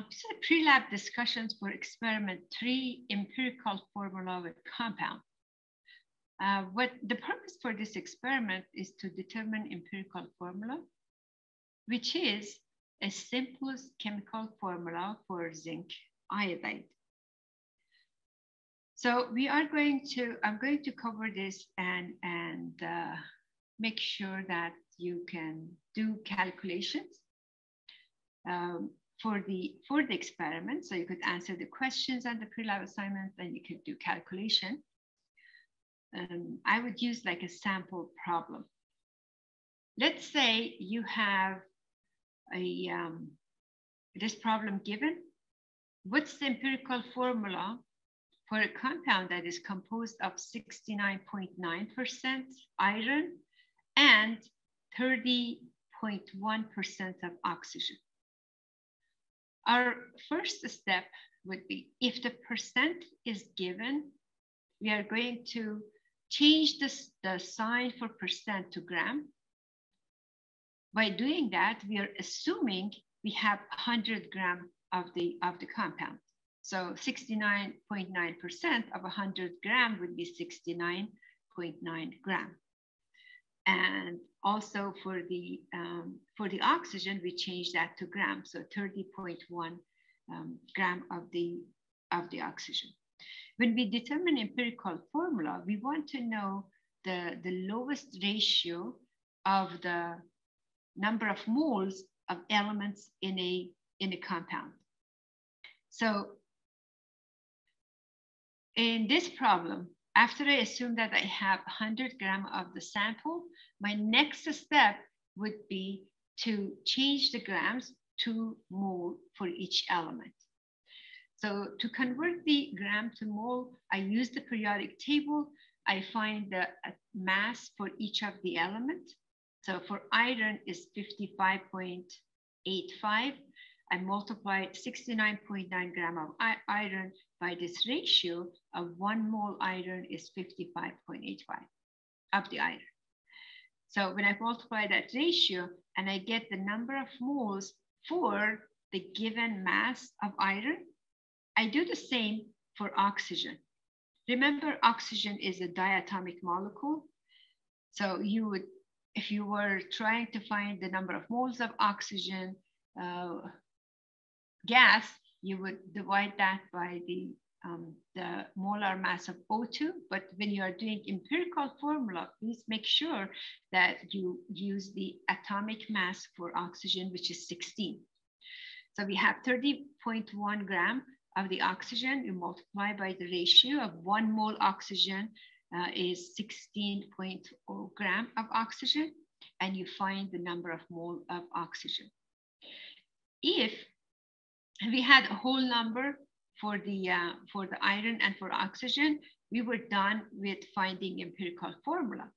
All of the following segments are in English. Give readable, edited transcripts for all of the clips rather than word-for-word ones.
These are pre-lab discussions for experiment 3, empirical formula with compound. What the purpose for this experiment is to determine empirical formula, which is a simplest chemical formula for zinc iodide. So I'm going to cover this and make sure that you can do calculations for the experiment. So you could answer the questions and the pre-lab assignment, and you could do calculation. I would use like a sample problem. Let's say you have this problem given. What's the empirical formula for a compound that is composed of 69.9% iron and 30.1% of oxygen? Our first step would be, if the percent is given, we are going to change the sign for percent to gram. By doing that, we are assuming we have 100 grams of the compound. So 69.9% of 100 grams would be 69.9 grams. And also for the oxygen, we change that to grams, so 30.1 gram of the oxygen. When we determine empirical formula, we want to know the lowest ratio of the number of moles of elements in a compound. So in this problem, after I assume that I have 100 grams of the sample, my next step would be to change the grams to mole for each element. So to convert the gram to mole, I use the periodic table. I find the mass for each of the elements. So for iron is 55.85. I multiply 69.9 grams of iron by this ratio of 1 mole iron is 55.85 of the iron. So when I multiply that ratio and I get the number of moles for the given mass of iron, I do the same for oxygen. Remember, oxygen is a diatomic molecule. So you would, if you were trying to find the number of moles of oxygen gas, you would divide that by the molar mass of O2. But when you are doing empirical formula, please make sure that you use the atomic mass for oxygen, which is 16. So we have 30.1 gram of the oxygen. You multiply by the ratio of 1 mole oxygen is 16.0 gram of oxygen, and you find the number of mole of oxygen. If we had a whole number for the iron and for oxygen, we were done with finding empirical formula.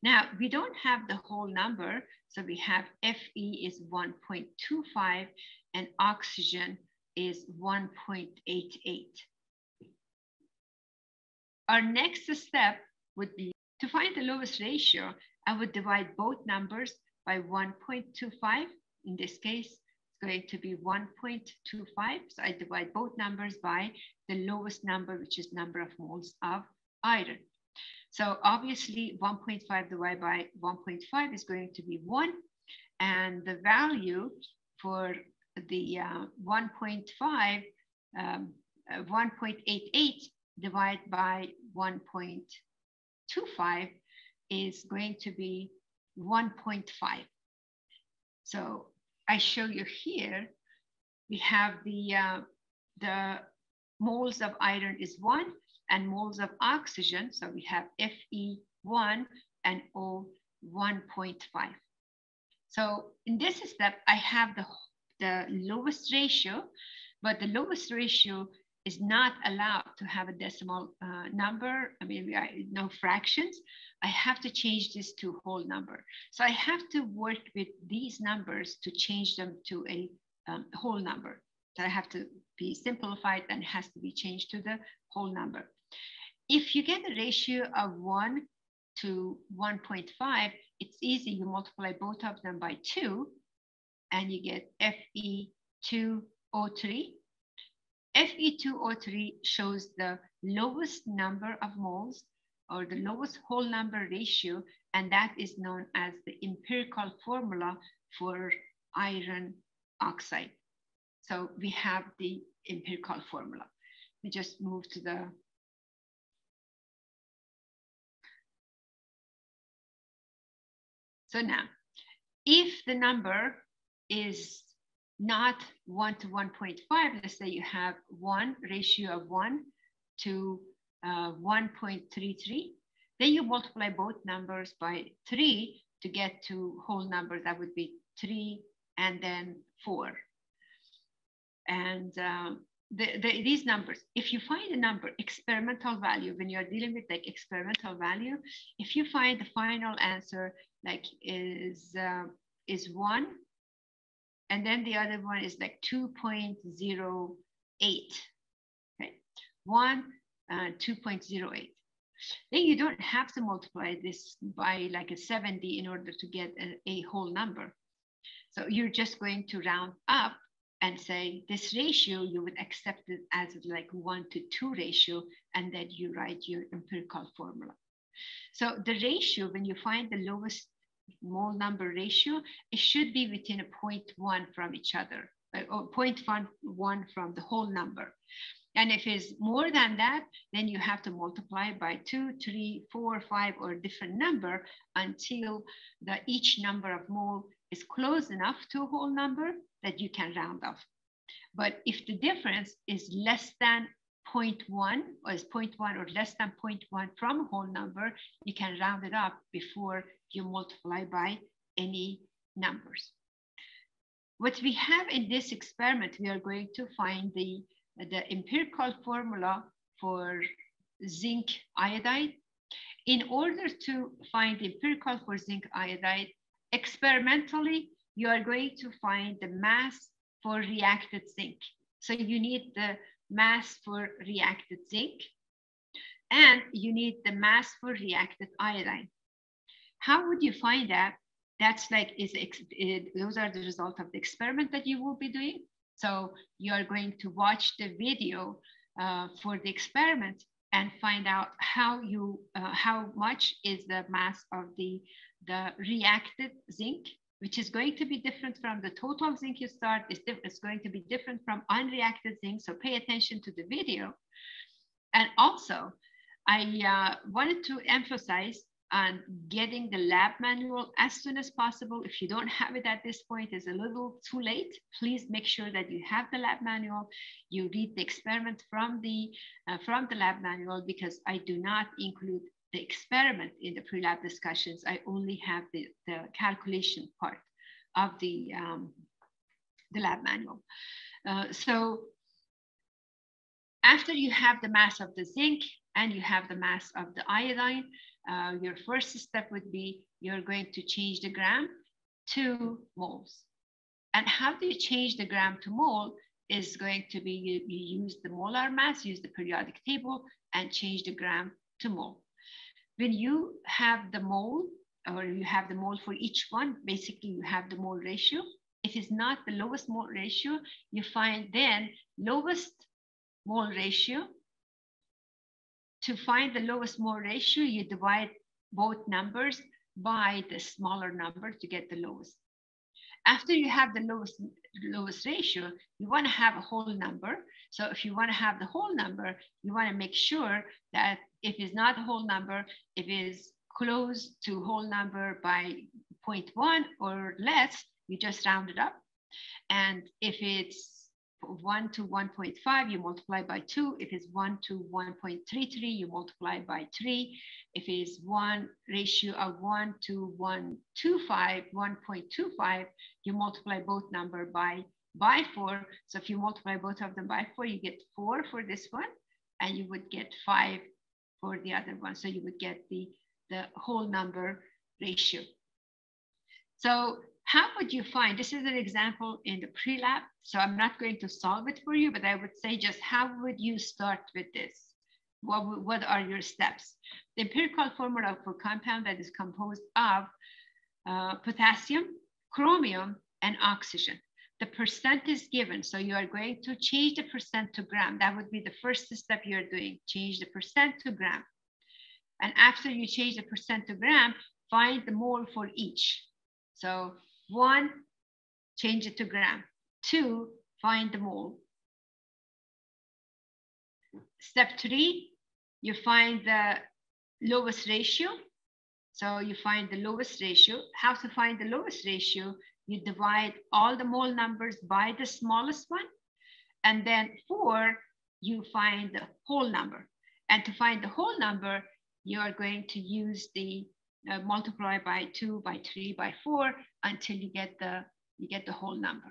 Now, we don't have the whole number, so we have Fe is 1.25 and oxygen is 1.88. Our next step would be to find the lowest ratio. I would divide both numbers by 1.25. In this case, it's going to be 1.25. So I divide both numbers by the lowest number, which is number of moles of iron. So obviously 1.5 divided by 1.5 is going to be 1. And the value for the 1.5, 1.88 divided by 1.25 is going to be 1.5. So I show you here, we have the moles of iron is 1 and moles of oxygen. So we have Fe1 and O 1.5. So in this step, I have the lowest ratio, but the lowest ratio is not allowed to have a decimal number. I mean, no fractions. I have to change this to whole number. So I have to work with these numbers to change them to a whole number. So I have to be simplified and it has to be changed to the whole number. If you get a ratio of 1 to 1.5, it's easy. You multiply both of them by 2 and you get Fe2 Fe2O3. Fe2O3 shows the lowest number of moles or the lowest whole number ratio, and that is known as the empirical formula for iron oxide. So we have the empirical formula. We just move to the so now, if the number is not 1 to 1.5, let's say you have one ratio of 1 to 1.33, then you multiply both numbers by 3 to get to whole numbers. That would be 3 and then 4. And these numbers, if you find a number, experimental value, when you're dealing with like experimental value, if you find the final answer like is 1, and then the other one is like 2.08, okay, 1, 2.08. Then you don't have to multiply this by like a 70 in order to get a whole number. So you're just going to round up and say this ratio, you would accept it as like 1 to 2 ratio, and then you write your empirical formula. So the ratio, when you find the lowest mole number ratio, it should be within a 0.1 from each other, or 0.1 from the whole number. And if it's more than that, then you have to multiply by 2, 3, 4, 5, or a different number until each number of mole is close enough to a whole number that you can round off. But if the difference is less than 0.1 or is 0.1 or less than 0.1 from a whole number, you can round it up before you multiply by any numbers. What we have in this experiment, we are going to find the empirical formula for zinc iodide. In order to find the empirical for zinc iodide, experimentally, you are going to find the mass for reacted zinc. So you need the mass for reacted zinc, and you need the mass for reacted iodine. How would you find that? That's like, those are the result of the experiment that you will be doing. So you are going to watch the video for the experiment and find out how much is the mass of the reacted zinc, which is going to be different from the total zinc you start. It's going to be different from unreacted zinc. So pay attention to the video. And also, I wanted to emphasize on getting the lab manual as soon as possible. If you don't have it at this point, it's a little too late. Please make sure that you have the lab manual. You read the experiment from the lab manual, because I do not include the experiment in the pre-lab discussions. I only have the calculation part of the lab manual. So after you have the mass of the zinc and you have the mass of the iodine, your first step would be you're going to change the gram to moles. And how do you change the gram to mole is going to be you use the molar mass, use the periodic table, and change the gram to mole. When you have the mole, or you have the mole for each one, basically you have the mole ratio. If it's not the lowest mole ratio, you find then lowest mole ratio. To find the lowest mole ratio, you divide both numbers by the smaller number to get the lowest. After you have the lowest ratio, you want to have a whole number. So if you want to have the whole number, you want to make sure that if it's not a whole number, if it's close to whole number by 0.1 or less, you just round it up. And if it's 1 to 1.5, you multiply by 2. If it's 1 to 1.33, you multiply by 3. If it's one ratio of 1 to 1.25, you multiply both number by 4. So if you multiply both of them by 4, you get 4 for this one, and you would get 5 for the other one. So you would get the whole number ratio. So how would you find, this is an example in the pre-lab, so I'm not going to solve it for you, but I would say just how would you start with this? What are your steps? The empirical formula for compound that is composed of potassium, chromium, and oxygen. the percent is given. So you are going to change the percent to gram. That would be the first step you're doing. Change the percent to gram. And after you change the percent to gram, find the mole for each. So 1, change it to gram. 2, find the mole. Step 3, you find the lowest ratio. So you find the lowest ratio. How to find the lowest ratio? You divide all the mole numbers by the smallest one. And then 4, you find the whole number. And to find the whole number, you are going to use the multiply by 2, by 3, by 4 until you get the whole number.